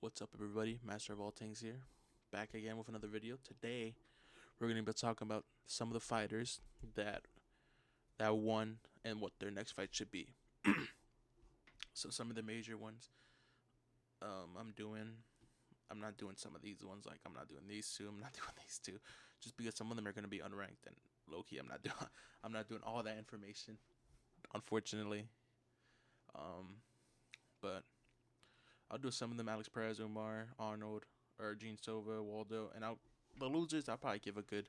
What's up, everybody? Master of all things here, back again with another video. Today we're going to be talking about some of the fighters that won and what their next fight should be. So some of the major ones, I'm not doing some of these ones. Like, I'm not doing these two. I'm not doing these two, just because some of them are going to be unranked and low key. I'm not doing all that information, unfortunately. But I'll do some of them: Alex Perez, Umar, Arnold, or Gene Silva, Waldo, and the losers. I'll probably give a good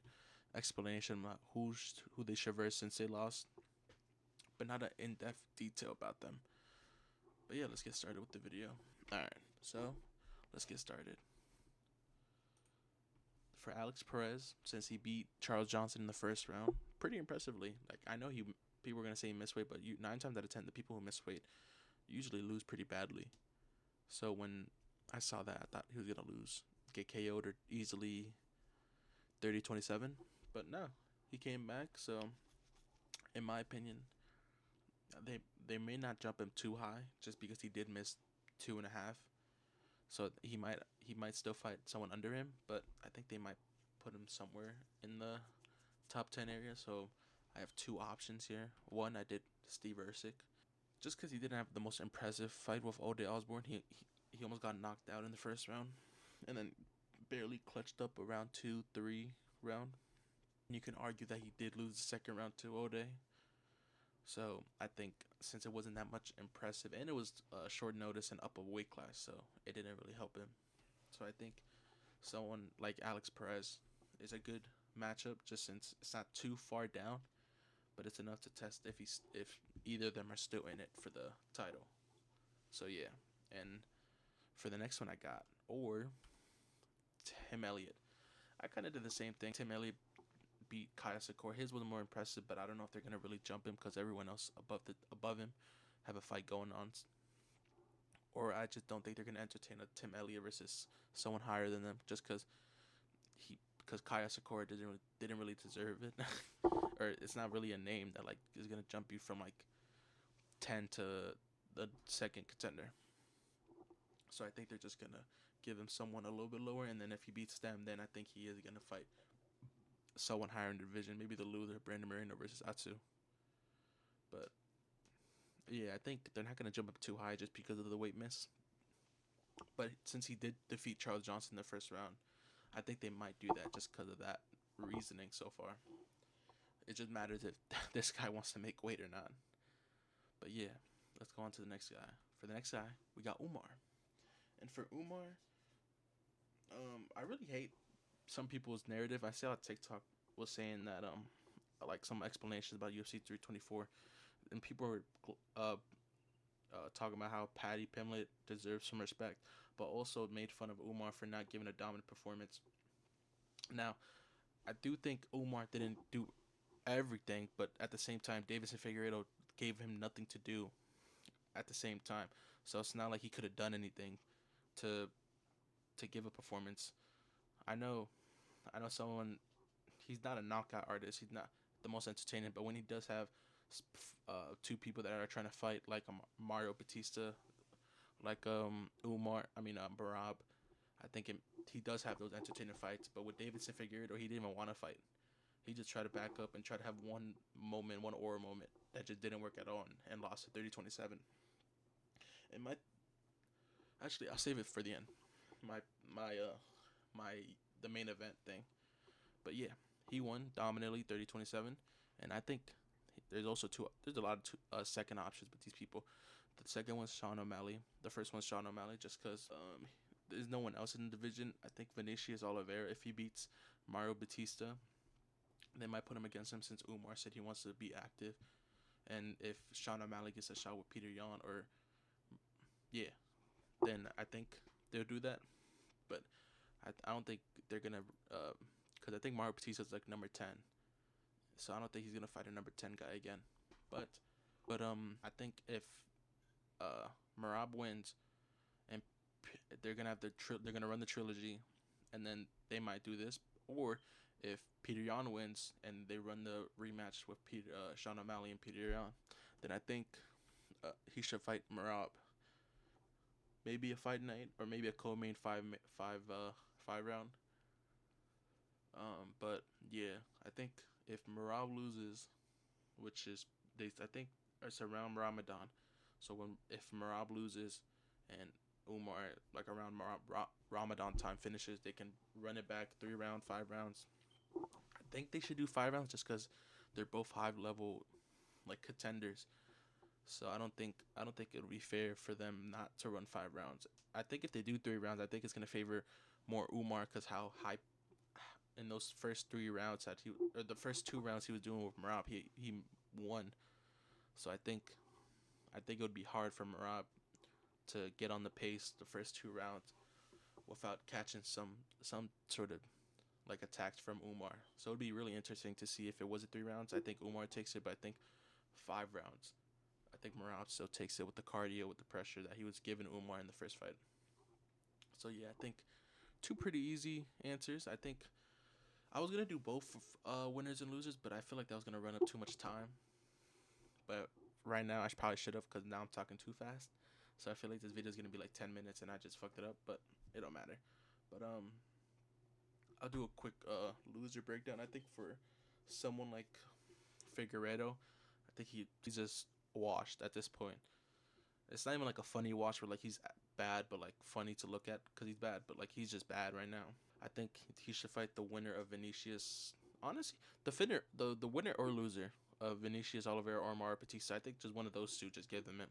explanation about who they should verse since they lost, but not an in-depth detail about them. But yeah, let's get started with the video. All right, so let's get started. For Alex Perez, since he beat Charles Johnson in the first round, pretty impressively. Like, I know people are gonna say he missed weight, but 9 times out of 10, the people who miss weight usually lose pretty badly. So when I saw that, I thought he was gonna lose, get KO'd or easily 30-27, but no, he came back. So in my opinion, they may not jump him too high just because he did miss 2.5. So he might still fight someone under him, but I think they might put him somewhere in the top 10 area. So I have two options here. One, I did Steve Ersic, just because he didn't have the most impressive fight with Ode Osborne. He almost got knocked out in the first round, and then barely clutched up around 2-3 round. And you can argue that he did lose the second round to Ode. So I think since it wasn't that much impressive, and it was short notice and up a weight class, so it didn't really help him. So I think someone like Alex Perez is a good matchup, just since it's not too far down, but it's enough to test if either of them are still in it for the title. So yeah, and for the next one I got, or Tim Elliott. I kind of did the same thing. Tim Elliott beat Kaya Sakura. His was more impressive, but I don't know if they're gonna really jump him because everyone else above him have a fight going on. Or I just don't think they're gonna entertain a Tim Elliott versus someone higher than them, just because Kaya Sakura didn't really deserve it, or it's not really a name that like is gonna jump you from like 10 to the second contender. So I think they're just gonna give him someone a little bit lower, and then if he beats them, then I think he is gonna fight someone higher in the division, maybe the loser, Brandon Moreno versus Atsu. But yeah, I think they're not gonna jump up too high just because of the weight miss. But since he did defeat Charles Johnson in the first round, I think they might do that just because of that reasoning so far. It just matters if this guy wants to make weight or not. But yeah, let's go on to the next guy. For the next guy, we got Umar. And for Umar, I really hate some people's narrative. I saw TikTok was saying that like some explanations about UFC 324, and people were talking about how Paddy Pimblett deserves some respect, but also made fun of Umar for not giving a dominant performance. Now, I do think Umar didn't do everything, but at the same time, Davis and Figueiredo gave him nothing to do at the same time. So it's not like he could have done anything to give a performance. I know, I know someone. He's not a knockout artist. He's not the most entertaining, but when he does have two people that are trying to fight, like Mario Batista, like Umar, Barab, I think he does have those entertaining fights. But with Davidson Figueiredo, he didn't even want to fight. He just tried to back up and try to have one aura moment that just didn't work at all, and lost to 30-27. And actually, I'll save it for the end. My the main event thing. But yeah, he won dominantly 30-27, and I think there's a lot of second options with these people. The second one's Sean O'Malley. The first one's Sean O'Malley just because there's no one else in the division. I think Vinicius Oliveira, if he beats Mario Batista, they might put him against him since Umar said he wants to be active. And if Sean O'Malley gets a shot with Peter Yan, or yeah, then I think they'll do that. But I don't think they're gonna because I think Mario Batista's like number 10, so I don't think he's gonna fight a number 10 guy again. But I think if Merab wins and they're gonna have they're gonna run the trilogy, and then they might do this. Or if Peter Yan wins and they run the rematch with Sean O'Malley and Peter Yan, then I think he should fight Merab. maybe a fight night or maybe a co-main five round. But yeah, I think if Marab loses, which is I think it's around Ramadan. So when if Marab loses and Umar like around Ramadan time finishes, they can run it back 3 round, 5 rounds. I think they should do 5 rounds just because they're both high level like contenders. So I don't think it would be fair for them not to run 5 rounds. I think if they do 3 rounds, I think it's gonna favor more Umar because how high in those first 3 rounds that he or the first 2 rounds he was doing with Marab, he won. So I think it would be hard for Marab to get on the pace the first 2 rounds without catching some sort of like attacks from Umar. So it'd be really interesting to see if it was a 3 rounds. I think Umar takes it, but I think 5 rounds. I think Marab still takes it with the cardio, with the pressure that he was giving Umar in the first fight. So yeah, I think two pretty easy answers. I think I was gonna do both winners and losers, but I feel like that was gonna run up too much time. But right now, probably should have because now I'm talking too fast. So I feel like this video is gonna be like 10 minutes, and I just fucked it up. But it don't matter. But I'll do a quick loser breakdown. I think for someone like Figueredo, I think he's just washed at this point. It's not even like a funny watch where like he's bad, but like funny to look at because he's bad. But like he's just bad right now. I think he should fight the winner of Vinicius. Honestly, the winner or loser of Vinicius Oliveira or Mario Batista. I think just one of those two. Just give them him.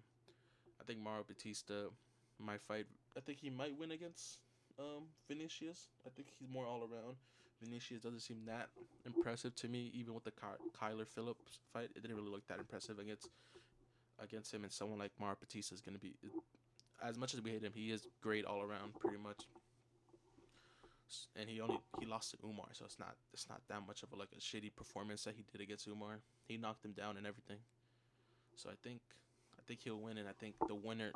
I think Mario Batista might fight. I think he might win against Vinicius. I think he's more all around. Vinicius doesn't seem that impressive to me, even with the Kyler Phillips fight. It didn't really look that impressive against him, and someone like Mario Batista is gonna be. As much as we hate him, he is great all around, pretty much. And he lost to Umar, so it's not that much of a shitty performance that he did against Umar. He knocked him down and everything. So I think he'll win, and I think the winner,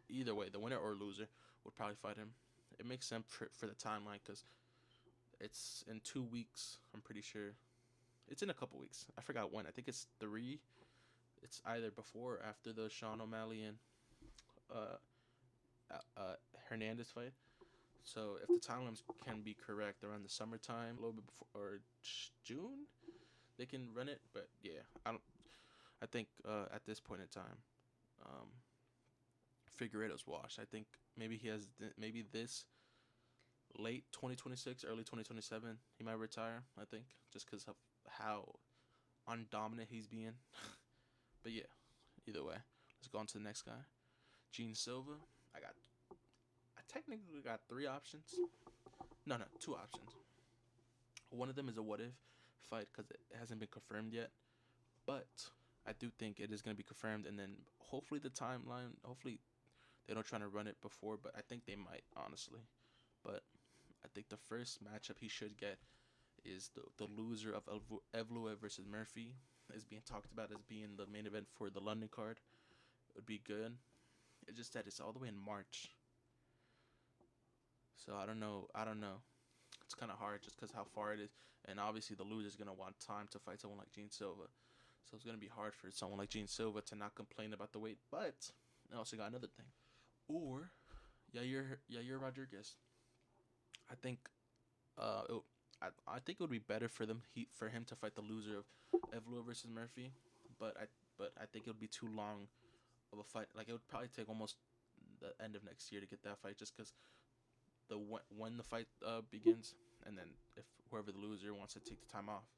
either way, the winner or loser would probably fight him. It makes sense for the timeline because it's in 2 weeks. I'm pretty sure it's in a couple weeks. I forgot when. I think it's 3. It's either before or after the Sean O'Malley and uh, Hernandez fight. So if the timelines can be correct around the summertime, a little bit before or June, they can run it. But yeah, I don't. I think at this point in time, um, Figueredo's washed. I think maybe maybe this late 2026, early 2027, he might retire. I think just because of how undominant he's being. But yeah, either way, let's go on to the next guy, Gene Silva. I technically got 3 options. No, 2 options. One of them is a what if fight because it hasn't been confirmed yet, but I do think it is going to be confirmed, and then hopefully the timeline. Hopefully they don't try to run it before, but I think they might honestly. But I think the first matchup he should get is the loser of Evloev versus Murphy is being talked about as being the main event for the London card. It would be good. It's just that it's all the way in March, so I don't know. It's kind of hard just because how far it is, and obviously the loser is gonna want time to fight someone like Gene Silva. So it's gonna be hard for someone like Gene Silva to not complain about the weight. But I also got another thing. Or Yair Rodriguez. I think I think it would be better for him to fight the loser of Evloev versus Murphy. But I think it would be too long of a fight. Like it would probably take almost the end of next year to get that fight, just because when the fight begins, and then if whoever the loser wants to take the time off,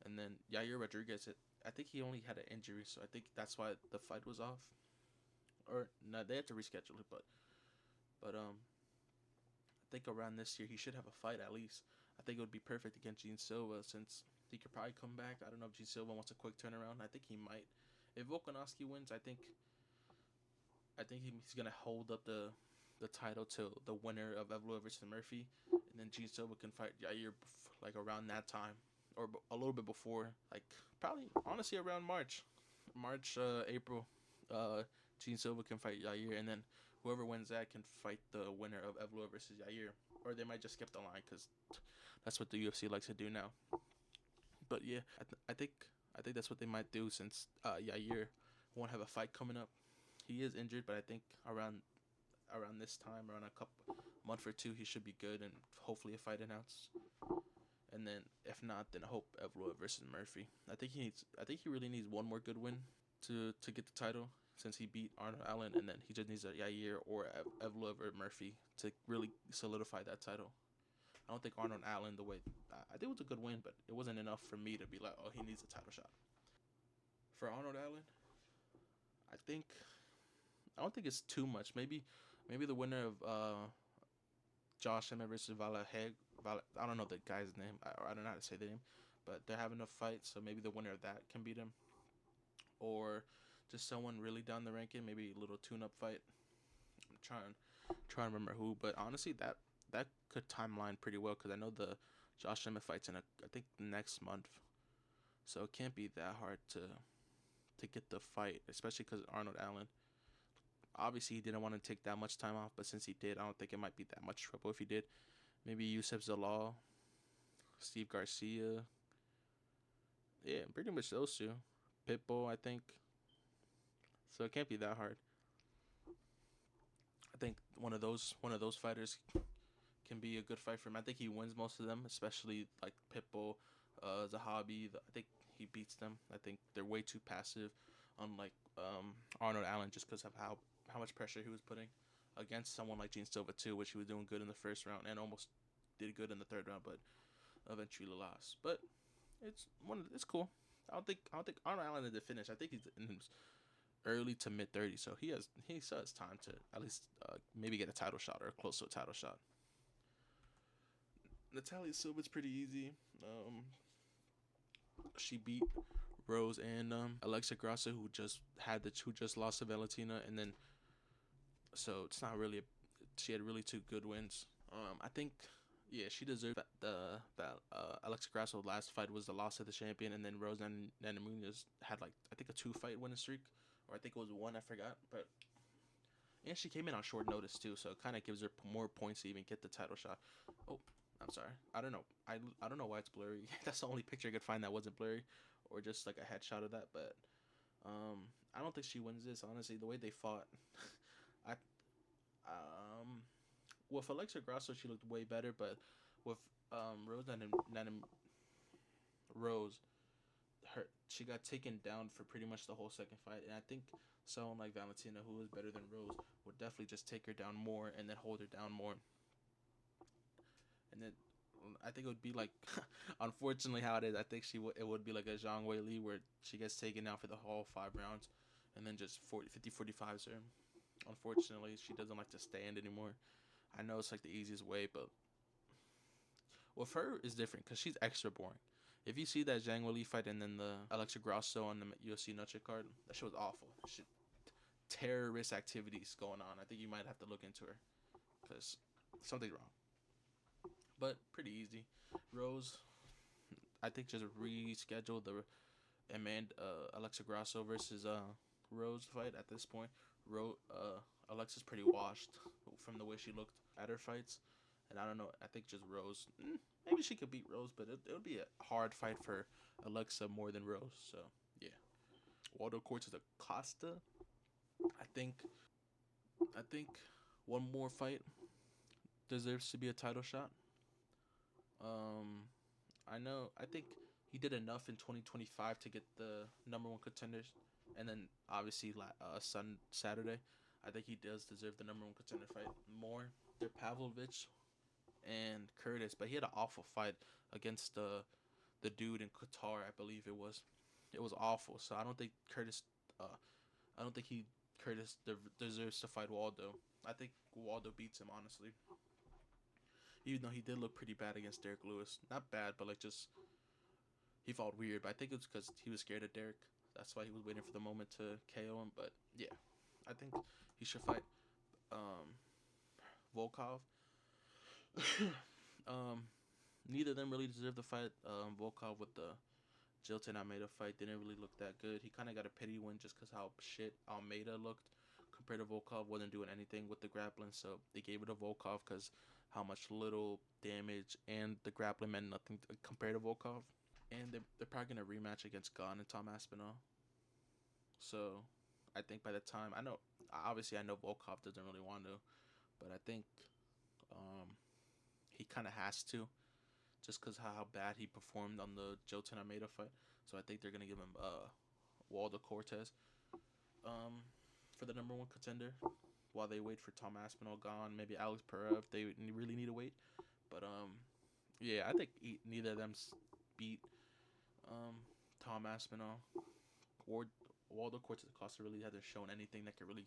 and then Yair Rodriguez, I think he only had an injury, so I think that's why the fight was off. Or no, they had to reschedule it, but I think around this year he should have a fight at least. I think it would be perfect against Gene Silva since he could probably come back. I don't know if Gene Silva wants a quick turnaround. I think he might. If Volkanovski wins, I think he's gonna hold up the title to the winner of Evloev versus Murphy, and then Gene Silva can fight Yair like around that time or a little bit before, like probably honestly around April. Gene Silva can fight Yair, and then whoever wins that can fight the winner of Evloev versus Yair, or they might just skip the line because that's what the UFC likes to do now. But yeah, I think that's what they might do since Yair won't have a fight coming up. He is injured, but I think around around this time, around a couple month or two, he should be good, and hopefully a fight announced. And then if not, then I hope Evloev versus Murphy. I think he really needs one more good win to get the title, since he beat Arnold Allen, and then he just needs a Yair or Evloev or Murphy to really solidify that title. I don't think Arnold Allen, the way I think it was a good win, but it wasn't enough for me to be like, oh, he needs a title shot. For Arnold Allen, I think I don't think it's too much. Maybe the winner of Josh Emmett versus Vala Heg. I don't know the guy's name. I don't know how to say the name, but they're having a fight, so maybe the winner of that can beat him, or just someone really down the ranking. Maybe a little tune-up fight. I'm trying to remember who, but honestly, that could timeline pretty well because I know the Josh Emmett fights in I think next month, so it can't be that hard to get the fight, especially because Arnold Allen. Obviously, he didn't want to take that much time off, but since he did, I don't think it might be that much trouble if he did. Maybe Yusef Zalal, Steve Garcia. Yeah, pretty much those two. Pitbull, I think. So it can't be that hard. I think one of those fighters can be a good fight for him. I think he wins most of them, especially like Pitbull, Zahabi. I think he beats them. I think they're way too passive, unlike Arnold Allen, just because of how much pressure he was putting against someone like Gene Silva too, which he was doing good in the first round and almost did good in the third round, but eventually lost. But it's cool. I don't think Arnold Allen is the finish. I think he's in his early to mid 30s, so he still has time to at least maybe get a title shot or close to a title shot. Natalia Silva's pretty easy. She beat Rose and Alexa Grasso, who just lost to Valentina, and then so it's not really. She had really two good wins. I think yeah, she deserved that. Alexa Grasso last fight was the loss of the champion, and then Rose Namajunas had like I think a 2 fight winning streak, or I think it was one. I forgot, but and she came in on short notice too, so it kind of gives her more points to even get the title shot. Oh, I'm sorry. I don't know. I don't know why it's blurry. That's the only picture I could find that wasn't blurry, or just like a headshot of that. But I don't think she wins this. Honestly, the way they fought, I um, with Alexa Grasso she looked way better, but with Rose, she got taken down for pretty much the whole second fight, and I think someone like Valentina, who is better than Rose, would definitely just take her down more and then hold her down more, and then I think it would be like, unfortunately, how it is. I think it would be like a Zhang Wei Li where she gets taken down for the whole 5 rounds, and then just 45s her. Unfortunately, she doesn't like to stand anymore. I know it's like the easiest way, but with her is different because she's extra boring. If you see that Zhang Wei Li fight and then the Alexa Grasso on the UFC Nutcha card, that shit was awful. Shit, terrorist activities going on. I think you might have to look into her because something's wrong. But pretty easy. Rose, I think just reschedule the Alexa Grasso versus Rose fight at this point. Alexa's pretty washed from the way she looked at her fights, and I don't know. I think just Rose. Maybe she could beat Rose, but it would be a hard fight for Alexa more than Rose. So yeah, Waldo Cortes Acosta. I think I think one more fight deserves to be a title shot. Um, I know. I think he did enough in 2025 to get the number one contenders, and then obviously Saturday, I think he does deserve the number one contender fight more. They're Pavlovich and Curtis, but he had an awful fight against the dude in Qatar, I believe it was. It was awful. So I don't think Curtis. I don't think Curtis deserves to fight Waldo. I think Waldo beats him honestly. Even though he did look pretty bad against Derek Lewis, not bad, but like just he fought weird. But I think it's because he was scared of Derek. That's why he was waiting for the moment to KO him. But yeah, I think he should fight Volkov. um, Neither of them really deserve the fight. Volkov with the Jilton Almeida fight didn't really look that good. He kind of got a pity win just because how shit Almeida looked compared to Volkov. Wasn't doing anything with the grappling, so they gave it to Volkov because how much little damage and the grappling meant nothing compared to Volkov. And they're probably going to rematch against Gunn and Tom Aspinall. So I think by the time, I know, obviously I know Volkov doesn't really want to, but I think um, he kind of has to just because how bad he performed on the Joe Almeida fight. So I think they're gonna give him Waldo Cortez um, for the number one contender while they wait for Tom Aspinall gone. Maybe Alex Pereira if they really need to wait. But yeah, I think neither of them beat um, Tom Aspinall or Waldo Cortez Acosta really hasn't shown anything that could really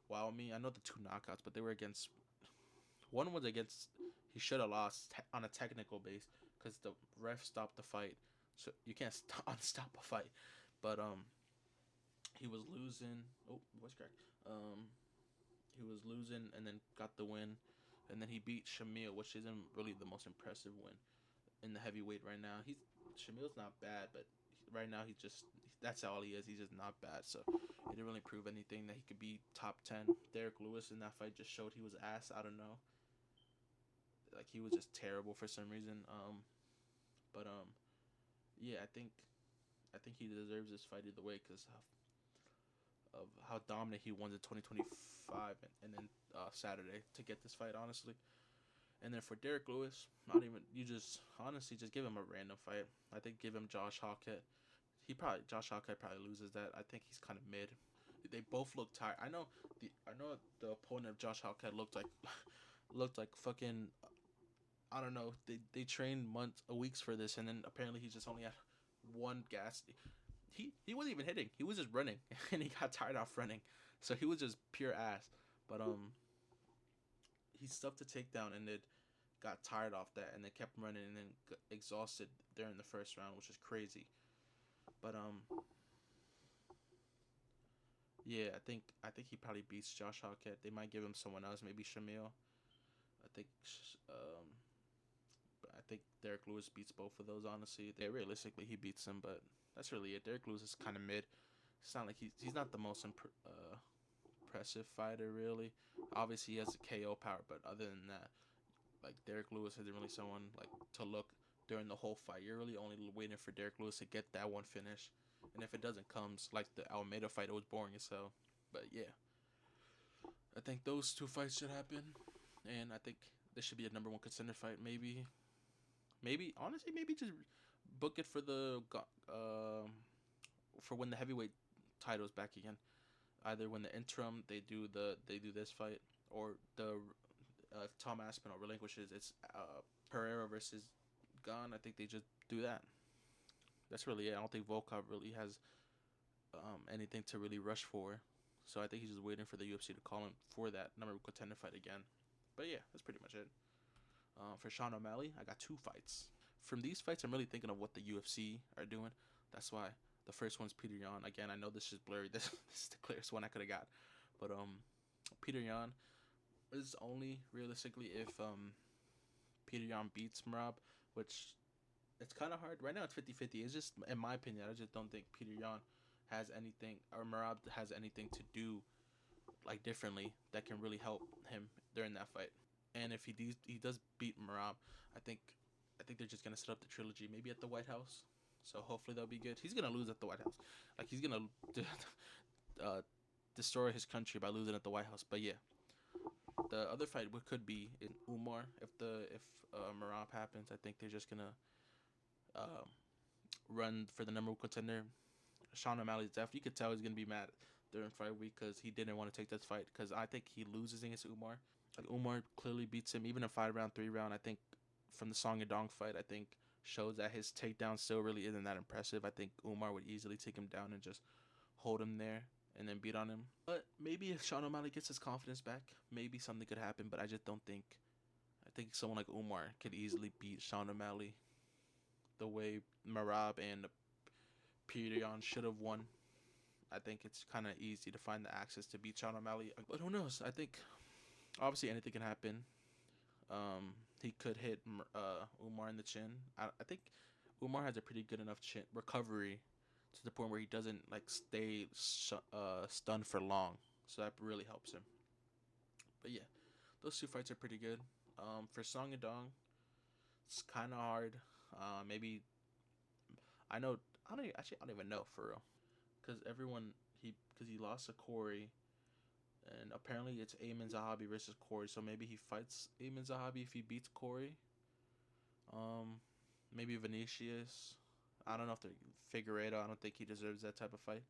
wow me. I know the two knockouts, but they were against one was against he should have lost on a technical base because the ref stopped the fight, so you can't unstop a fight. But he was losing. Oh, voice crack. Um, he was losing and then got the win, and then he beat Shamil, which isn't really the most impressive win in the heavyweight right now. Shamil's not bad, but right now he's just that's all he is. He's just not bad. So he didn't really prove anything that he could be top 10. Derek Lewis in that fight just showed he was ass. I don't know, like he was just terrible for some reason. But yeah, I think he deserves this fight either way because of how dominant he won in 2025 and then Saturday to get this fight, honestly. And then for Derek Lewis, not even you just honestly just give him a random fight. I think give him Josh Hawkett. Josh Hawkett probably loses that. I think he's kind of mid. They both look tired. I know the opponent of Josh Hawkett looked like looked like fucking I don't know. They trained months, weeks for this, and then apparently he just only had one gas. He wasn't even hitting. He was just running, and he got tired off running. So he was just pure ass. But he stuffed the takedown and it got tired off that, and then kept running, and then got exhausted during the first round, which is crazy. But yeah, I think he probably beats Josh Hawkett. They might give him someone else, maybe Shamil. I think I think Derek Lewis beats both of those. Honestly, realistically he beats him, but that's really it. Derek Lewis is kind of mid. It's not like he's not the most impressive fighter really. Obviously he has a KO power, but other than that, like Derek Lewis isn't really someone like to look during the whole fight. You're really only waiting for Derek Lewis to get that one finish, and if it doesn't come, like the Almeida fight, it was boring as hell. But yeah, I think those two fights should happen, and I think this should be a number one contender fight. Maybe honestly, maybe just book it for when the heavyweight title's back again. Either when the interim they do this fight, or the Tom Aspinall relinquishes it's Pereira versus Gon. I think they just do that. That's really it. I don't think Volkov really has anything to really rush for. So I think he's just waiting for the UFC to call him for that number one contender fight again. But yeah, that's pretty much it. For Sean O'Malley, I got two fights. From these fights, I'm really thinking of what the UFC are doing. That's why the first one's Peter Yan. Again, I know this is blurry. This is the clearest one I could have got. But Peter Yan is only realistically if Peter Yan beats Merab, which it's kind of hard. Right now it's 50-50. It's just, in my opinion, I just don't think Peter Yan has anything, or Merab has anything to do like differently that can really help him during that fight. And if he does beat Merab, I think I think they're just gonna set up the trilogy maybe at the White House. So hopefully that'll be good. He's gonna lose at the White House, like he's gonna uh, destroy his country by losing at the White House. But yeah, the other fight could be in Umar if Merab happens. I think they're just gonna uh, run for the number one contender. Sean O'Malley's definitely, you could tell he's gonna be mad during fight week because he didn't want to take this fight because I think he loses against Umar. Like Umar clearly beats him even in 5 round, 3 round. I think from the Song Yadong fight, I think shows that his takedown still really isn't that impressive. I think Umar would easily take him down and just hold him there and then beat on him. But maybe if Sean O'Malley gets his confidence back, maybe something could happen. But I just don't think. I think someone like Umar could easily beat Sean O'Malley the way Marab and Peter Yan should have won. I think it's kind of easy to find the access to beat Sean O'Malley. But who knows? I think obviously anything can happen. He could hit Umar in the chin. I think Umar has a pretty good enough chin recovery to the point where he doesn't like stay stunned for long. So that really helps him. But yeah, those two fights are pretty good. For Song Yadong, it's kind of hard. Maybe I know I don't even know for real because everyone he lost to Corey And apparently it's Ayman Zahabi versus Corey. So maybe he fights Ayman Zahabi if he beats Corey. Maybe Vinicius. I don't know if they're Figueiredo. I don't think he deserves that type of fight,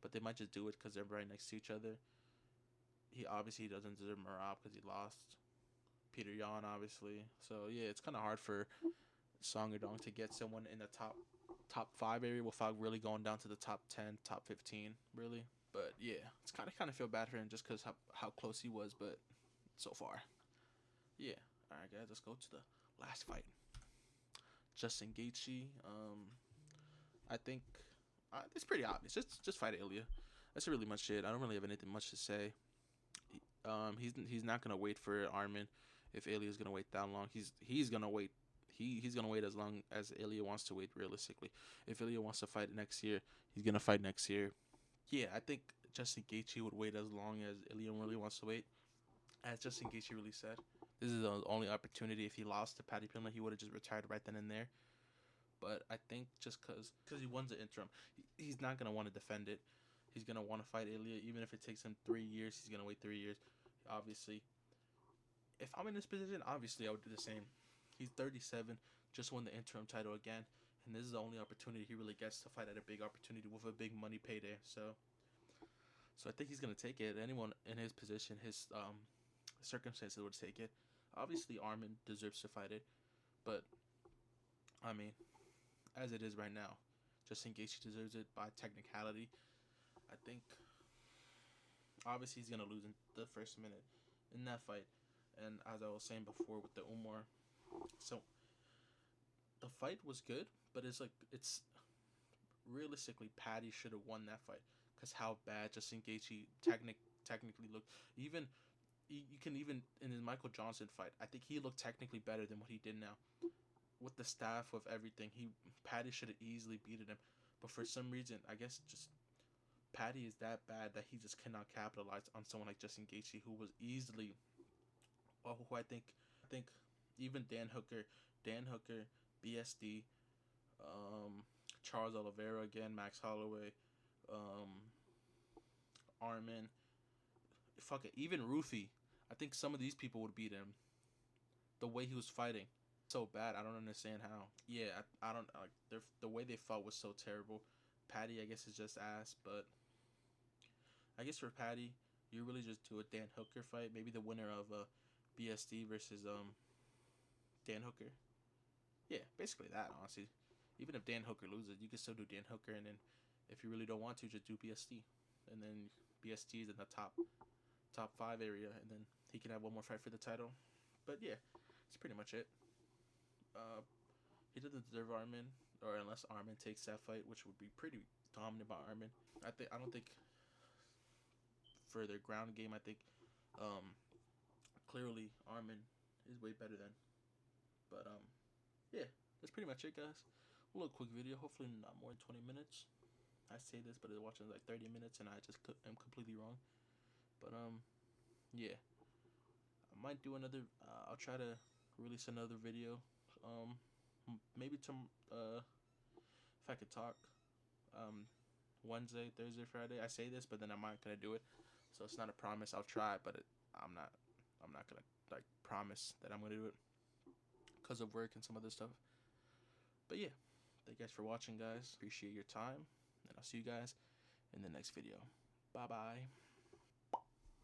but they might just do it because they're right next to each other. He obviously doesn't deserve Marab because he lost. Peter Yan, obviously. So yeah, it's kind of hard for Song Yadong to get someone in the top 5 area without really going down to the top 10, top 15, really. But yeah, it's kind of feel bad for him just because how close he was, but so far, yeah. All right, guys, let's go to the last fight. Justin Gaethje. I think it's pretty obvious. Just fight Ilya. That's really much it. I don't really have anything much to say. He's not gonna wait for Armin if Ilya's gonna wait that long. He's gonna wait. He's gonna wait as long as Ilya wants to wait. Realistically, if Ilya wants to fight next year, he's gonna fight next year. Yeah, I think Justin Gaethje would wait as long as Ilya really wants to wait. As Justin Gaethje really said, this is the only opportunity. If he lost to Paddy Pimblett, he would have just retired right then and there. But I think just because he won the interim, he's not gonna want to defend it. He's gonna want to fight Ilya, even if it takes him 3 years. He's gonna wait 3 years. Obviously, if I'm in this position, obviously I would do the same. He's 37, just won the interim title again, and this is the only opportunity he really gets to fight at a big opportunity with a big money payday. So I think he's gonna take it. Anyone in his position, his circumstances would take it. Obviously, Armin deserves to fight it, but I mean, as it is right now, Justin Gaethje deserves it by technicality. I think obviously he's gonna lose in the first minute in that fight, and as I was saying before with the Umar, so the fight was good, but it's realistically Paddy should have won that fight because how bad Justin Gaethje technically looked. Even you can even in his Michael Johnson fight, I think he looked technically better than what he did now. With the staff, with everything, Paddy should have easily beaten him, but for some reason, I guess just Paddy is that bad that he just cannot capitalize on someone like Justin Gaethje, who was easily, who I think even Dan Hooker, BSD, Charles Oliveira again, Max Holloway, Armin, fuck it, even Rufi. I think some of these people would beat him. The way he was fighting, so bad. I don't understand how. Yeah, I don't like the way they fought was so terrible. Paddy, I guess, is just ass, but I guess for Paddy, you really just do a Dan Hooker fight. Maybe the winner of BSD versus Dan Hooker. Yeah, basically that. Honestly, even if Dan Hooker loses, you can still do Dan Hooker, and then if you really don't want to, just do BSD, and then BSD is in the top 5 area, and then he can have one more fight for the title. But yeah, that's pretty much it. He doesn't deserve Armin, or unless Armin takes that fight, which would be pretty dominant by Armin. I don't think for their ground game, I think clearly Armin is way better than. But yeah, that's pretty much it, guys. A little quick video, hopefully not more than 20 minutes. I say this, but it's watching like 30 minutes, and I just am completely wrong. But yeah, I might do another. I'll try to release another video. Maybe if I could talk. Wednesday, Thursday, Friday. I say this, but then I'm not gonna do it, so it's not a promise. I'll try, but I'm not gonna like promise that I'm gonna do it because of work and some other stuff. But yeah, thank you guys for watching, guys. Appreciate your time, and I'll see you guys in the next video. Bye bye.